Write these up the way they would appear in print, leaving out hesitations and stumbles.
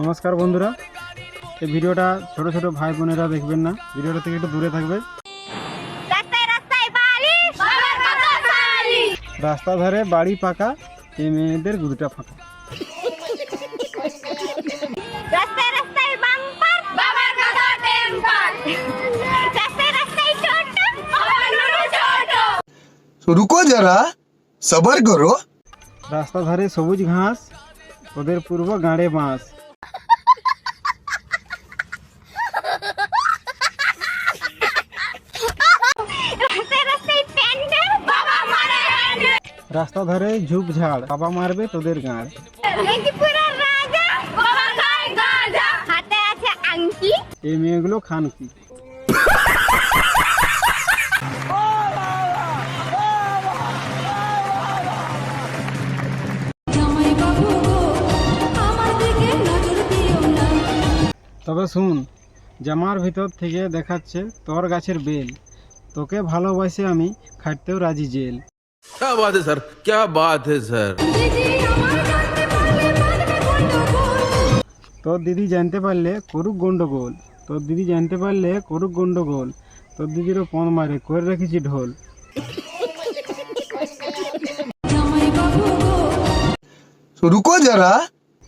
নমস্কার বন্ধুরা, এই ভিডিওটা ছোট ছোট ভাই বোনেরা দেখবেন না, ভিডিওটা থেকে একটু দূরে থাকবে। রাস্তা ধারে বাড়ি পাকা, এই মেয়েদের গুরুটা ফাঁকা। रुको जरा सबर करो। রাস্তা ধারে সবুজ ঘাস, ওদের পূর্ব গাঁড়ে বাঁশ। রাস্তা ধারে ঝোপঝাড়, বাবা মারবে তোদের গাঁড়। এই মেয়েগুলো খান কি? তবে শুন, জামার ভিতর থেকে দেখাচ্ছে তোর গাছের বেল, তোকে ভালোবাসে আমি খাটতেও রাজি জেল। क्या बात है सर, क्या बात है सर। তোর দিদি জানতে পারলে করুক গন্ডগোল, তোর দিদি জানতে পারলে করুক গন্ডগোল, তোর দিদিরও পণ মারে করে রেখেছি ঢোল। रुको जरा।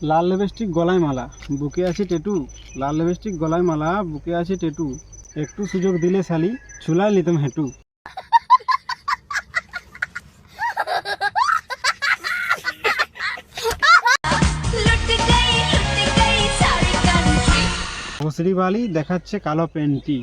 লাল লিপস্টিক গলায় মালা, বুকে আছে টেটু। লাল লিপস্টিক গলায় মালা, বুকে আছে টেটু। একটু সুযোগ দিলে শালি ছুলাই নিতাম হেঁটু। ভোসড়ি বালি দেখাচ্ছে কালো প্যান্টি।